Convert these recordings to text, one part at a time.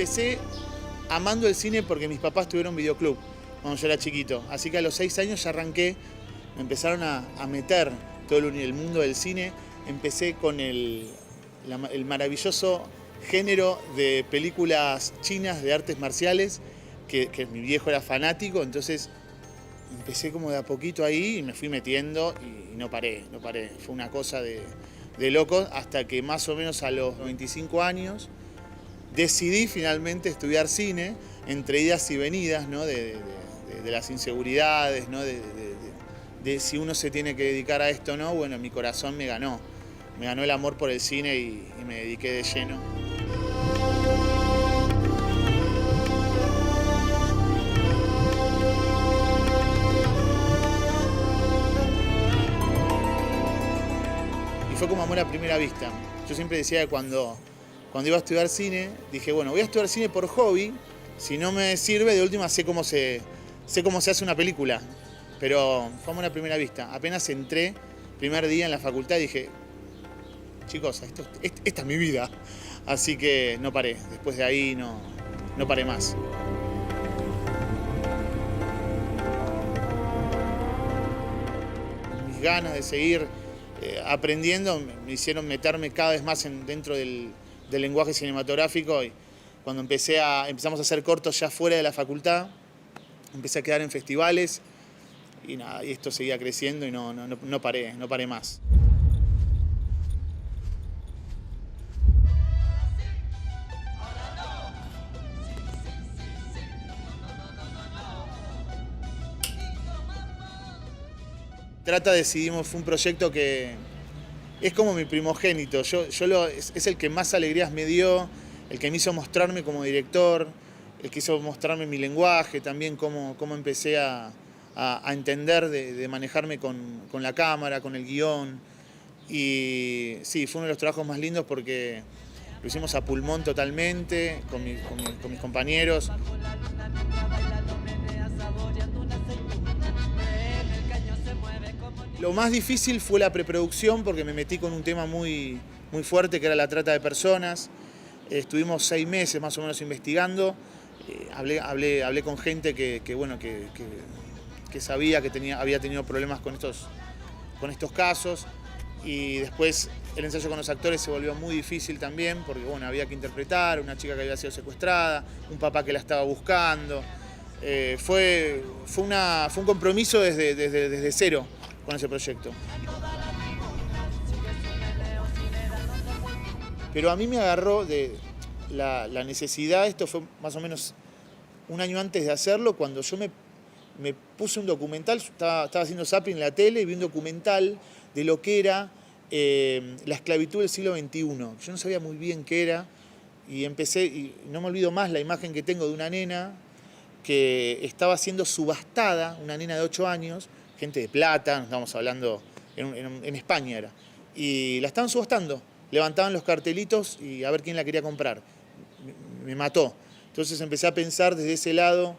empecé amando el cine porque mis papás tuvieron videoclub cuando yo era chiquito. Así que a los 6 años ya arranqué, me empezaron a meter todo el mundo del cine. Empecé con el maravilloso género de películas chinas de artes marciales, que mi viejo era fanático, entonces empecé como de a poquito ahí y me fui metiendo y no paré. Fue una cosa de loco hasta que más o menos a los 25 años decidí finalmente estudiar cine, entre idas y venidas, ¿no? de las inseguridades, ¿no? de si uno se tiene que dedicar a esto o no. Bueno, mi corazón me ganó el amor por el cine y me dediqué de lleno. Y fue como amor a primera vista. Yo siempre decía que cuando iba a estudiar cine, dije, bueno, voy a estudiar cine por hobby, si no me sirve, de última sé cómo se hace una película. Pero fue amor a primera vista. Apenas entré, primer día en la facultad, dije, chicos, esta es mi vida. Así que no paré. Después de ahí no paré más. Mis ganas de seguir aprendiendo me hicieron meterme cada vez más dentro del lenguaje cinematográfico. Y cuando empezamos a hacer cortos ya fuera de la facultad, empecé a quedar en festivales y nada, y esto seguía creciendo y no paré más. Trata decidimos, fue un proyecto que es como mi primogénito. Es el que más alegrías me dio, el que me hizo mostrarme como director, el que hizo mostrarme mi lenguaje, también cómo empecé a entender de manejarme con la cámara, con el guión. Y sí, fue uno de los trabajos más lindos porque lo hicimos a pulmón totalmente, con mis compañeros. Lo más difícil fue la preproducción porque me metí con un tema muy fuerte que era la trata de personas. Estuvimos 6 meses más o menos investigando. Hablé con gente que sabía que había tenido problemas con estos casos. Y después el ensayo con los actores se volvió muy difícil también porque había que interpretar a una chica que había sido secuestrada, un papá que la estaba buscando. Fue un compromiso desde cero con ese proyecto. Pero a mí me agarró de la necesidad, esto fue más o menos un año antes de hacerlo, cuando yo me puse un documental, estaba haciendo zapping en la tele y vi un documental de lo que era la esclavitud del siglo XXI. Yo no sabía muy bien qué era y empecé, y no me olvido más la imagen que tengo de una nena que estaba siendo subastada, una nena de 8 años, gente de plata, estamos hablando, en España era, y la estaban subastando, levantaban los cartelitos y a ver quién la quería comprar. Me mató. Entonces empecé a pensar desde ese lado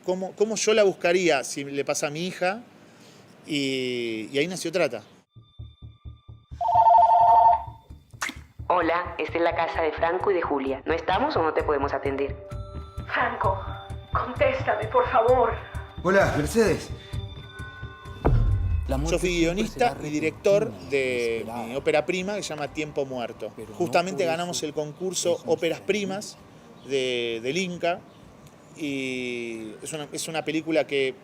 cómo yo la buscaría si le pasa a mi hija, y ahí nació Trata. Hola, esta es la casa de Franco y de Julia. ¿No estamos o no te podemos atender? Franco, contéstame, por favor. Hola, Mercedes. Yo fui guionista y director de mi ópera prima que se llama Tiempo Muerto. Justamente ganamos el concurso Óperas Primas del Inca y es una película que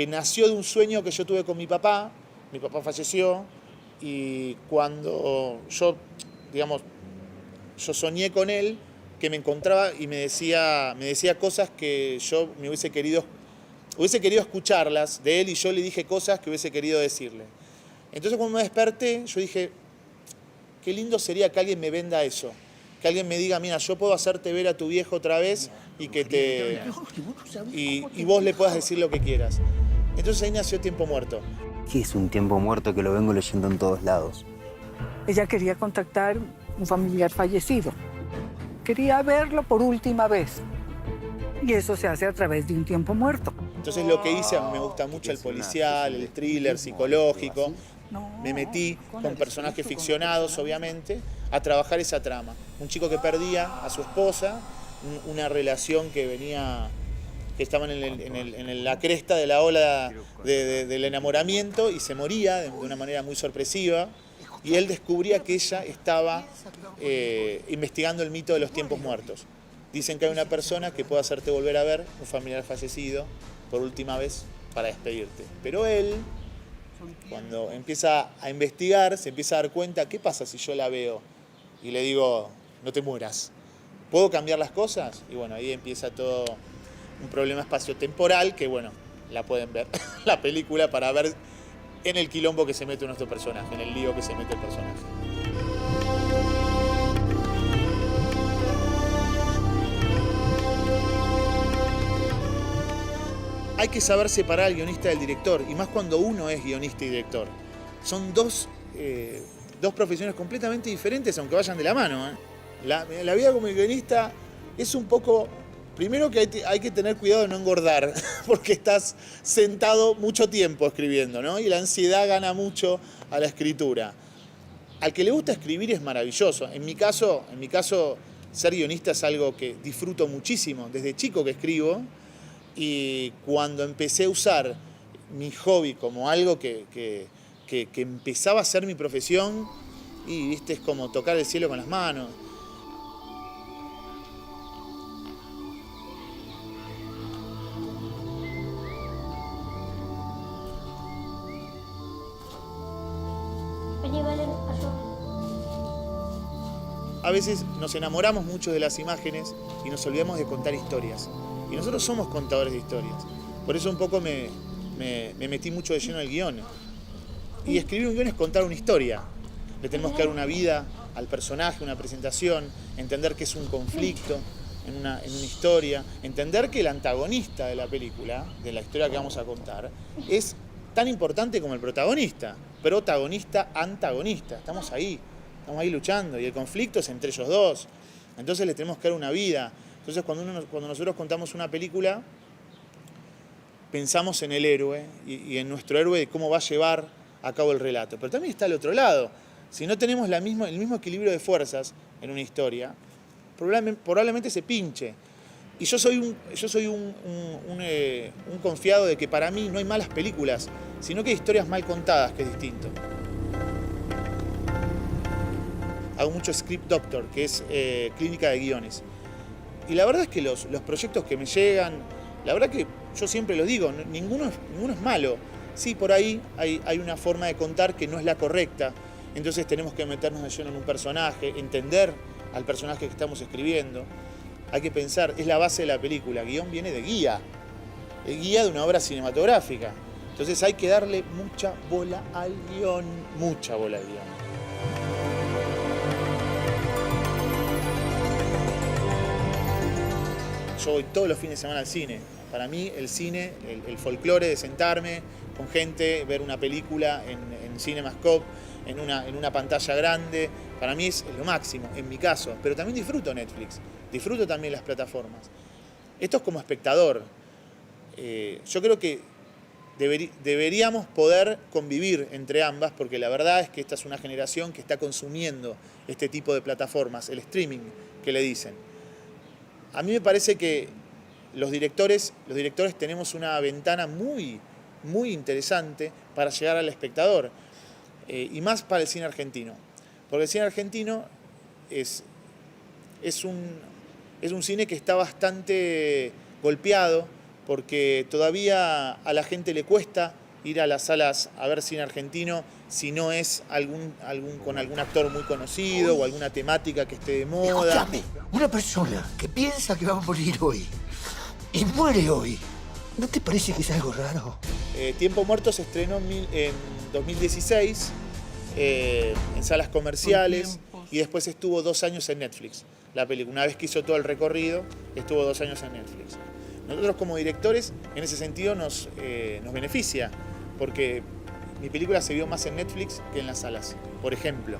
nació de un sueño que yo tuve con mi papá. Mi papá falleció y cuando yo soñé con él, que me encontraba y me decía cosas que yo me hubiese querido escucharlas de él, y yo le dije cosas que hubiese querido decirle. Entonces cuando me desperté, yo dije, qué lindo sería que alguien me venda eso. Que alguien me diga, mira, yo puedo hacerte ver a tu viejo otra vez y vos le puedas decir lo que quieras. Entonces ahí nació Tiempo Muerto. ¿Qué es un tiempo muerto que lo vengo leyendo en todos lados? Ella quería contactar un familiar fallecido. Quería verlo por última vez. Y eso se hace a través de un tiempo muerto. Entonces lo que hice, me gusta mucho el policial, el thriller psicológico, me metí con personajes ficcionados, obviamente, a trabajar esa trama. Un chico que perdía a su esposa, una relación que estaban en la cresta de la ola del enamoramiento y se moría de una manera muy sorpresiva. Y él descubría que ella estaba investigando el mito de los tiempos muertos. Dicen que hay una persona que puede hacerte volver a ver un familiar fallecido por última vez para despedirte. Pero él, cuando empieza a investigar, se empieza a dar cuenta, ¿qué pasa si yo la veo y le digo, no te mueras? ¿Puedo cambiar las cosas? Y bueno, ahí empieza todo un problema espaciotemporal que, bueno, la pueden ver, la película, para ver en el quilombo que se mete nuestro personaje, en el lío que se mete el personaje. Hay que saber separar al guionista del director, y más cuando uno es guionista y director. Son dos profesiones completamente diferentes, aunque vayan de la mano. La vida como guionista es un poco... Primero que hay que tener cuidado de no engordar, porque estás sentado mucho tiempo escribiendo, ¿no? Y la ansiedad gana mucho a la escritura. Al que le gusta escribir es maravilloso. En mi caso, ser guionista es algo que disfruto muchísimo. Desde chico que escribo, y cuando empecé a usar mi hobby como algo que empezaba a ser mi profesión, y viste, es como tocar el cielo con las manos. A veces nos enamoramos mucho de las imágenes y nos olvidamos de contar historias. Y nosotros somos contadores de historias. Por eso un poco me metí mucho de lleno en el guión. Y escribir un guión es contar una historia. Le tenemos que dar una vida al personaje, una presentación, entender que es un conflicto en una historia, entender que el antagonista de la película, de la historia que vamos a contar, es tan importante como el protagonista. Protagonista, antagonista. Estamos ahí luchando, y el conflicto es entre ellos dos. Entonces le tenemos que dar una vida. Entonces cuando nosotros contamos una película, pensamos en el héroe y en nuestro héroe, de cómo va a llevar a cabo el relato. Pero también está el otro lado. Si no tenemos el mismo equilibrio de fuerzas en una historia, probablemente se pinche. Y yo soy un confiado de que para mí no hay malas películas, sino que hay historias mal contadas, que es distinto. Hago mucho script doctor, que es clínica de guiones. Y la verdad es que los proyectos que me llegan, la verdad que yo siempre lo digo, ninguno es malo. Sí, por ahí hay una forma de contar que no es la correcta. Entonces tenemos que meternos de lleno en un personaje, entender al personaje que estamos escribiendo. Hay que pensar, es la base de la película. Guión viene de guía, el guía de una obra cinematográfica. Entonces hay que darle mucha bola al guión, mucha bola al guión. Yo voy todos los fines de semana al cine. Para mí el cine, el folclore de sentarme con gente, ver una película en Cinemascope, en una pantalla grande, para mí es lo máximo, en mi caso. Pero también disfruto Netflix, disfruto también las plataformas. Esto es como espectador. Yo creo que deberíamos poder convivir entre ambas, porque la verdad es que esta es una generación que está consumiendo este tipo de plataformas, el streaming que le dicen. A mí me parece que los directores tenemos una ventana muy, muy interesante para llegar al espectador, y más para el cine argentino. Porque el cine argentino es un cine que está bastante golpeado, porque todavía a la gente le cuesta ir a las salas a ver cine argentino si no es con algún actor muy conocido o alguna temática que esté de moda. Escúchame, una persona que piensa que va a morir hoy y muere hoy, ¿no te parece que es algo raro? Tiempo Muerto se estrenó en 2016 en salas comerciales y después estuvo 2 años en Netflix. La película, una vez que hizo todo el recorrido, estuvo 2 años en Netflix. Nosotros como directores, en ese sentido, nos beneficia, porque mi película se vio más en Netflix que en las salas, por ejemplo.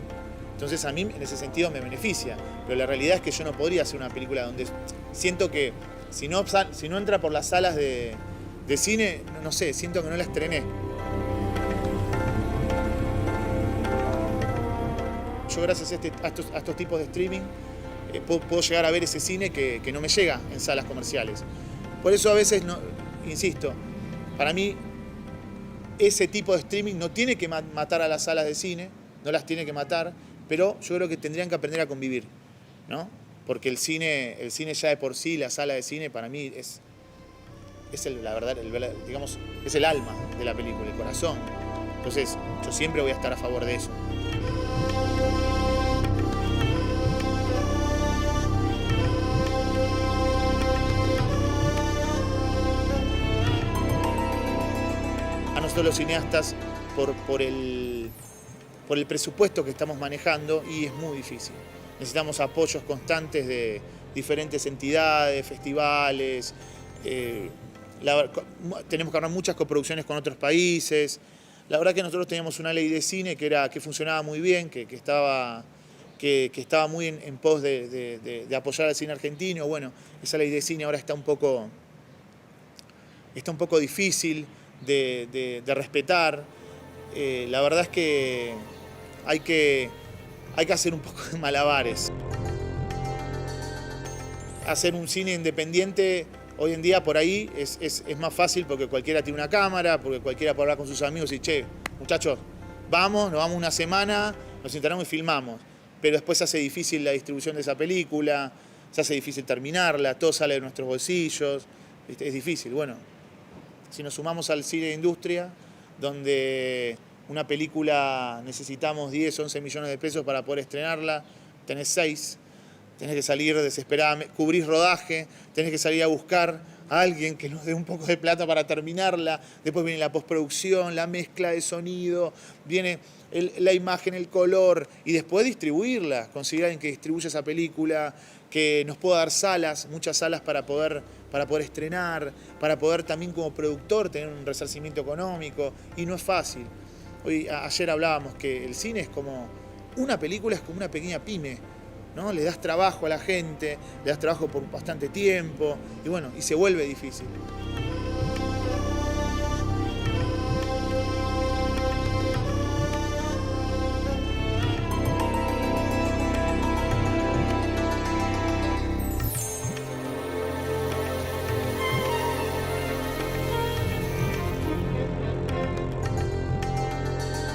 Entonces a mí en ese sentido me beneficia, pero la realidad es que yo no podría hacer una película donde siento que si no entra por las salas de cine, no sé, siento que no la estrené. yo gracias a estos tipos de streaming puedo llegar a ver ese cine que no me llega en salas comerciales. Por eso a veces, no, insisto, para mí ese tipo de streaming no tiene que matar a las salas de cine, no las tiene que matar, pero yo creo que tendrían que aprender a convivir, ¿no? Porque el cine ya de por sí, la sala de cine para mí es la verdad, digamos, es el alma de la película, el corazón. Entonces, yo siempre voy a estar a favor de eso. A nosotros los cineastas, por el presupuesto que estamos manejando, y es muy difícil. Necesitamos apoyos constantes de diferentes entidades, festivales, tenemos que armar muchas coproducciones con otros países. La verdad que nosotros teníamos una ley de cine que funcionaba muy bien, que estaba muy en pos de apoyar al cine argentino. Bueno, esa ley de cine ahora está un poco difícil de respetar. La verdad es que hay que hacer un poco de malabares. Hacer un cine independiente hoy en día por ahí es más fácil porque cualquiera tiene una cámara, porque cualquiera puede hablar con sus amigos y che, muchachos, nos vamos una semana, nos instalamos y filmamos. Pero después se hace difícil la distribución de esa película, se hace difícil terminarla, todo sale de nuestros bolsillos, ¿viste? Es difícil. Bueno, si nos sumamos al cine de industria, donde una película necesitamos 10, 11 millones de pesos para poder estrenarla, tenés 6. Tenés que salir desesperadamente, cubrís rodaje, tenés que salir a buscar a alguien que nos dé un poco de plata para terminarla, después viene la postproducción, la mezcla de sonido, viene la imagen, el color, y después distribuirla, conseguir a alguien que distribuya esa película, que nos pueda dar salas, muchas salas para poder estrenar, para poder también como productor tener un resarcimiento económico, y no es fácil. Ayer hablábamos que el cine es como, una película es como una pequeña pyme, ¿no? Le das trabajo a la gente, le das trabajo por bastante tiempo y bueno, y se vuelve difícil.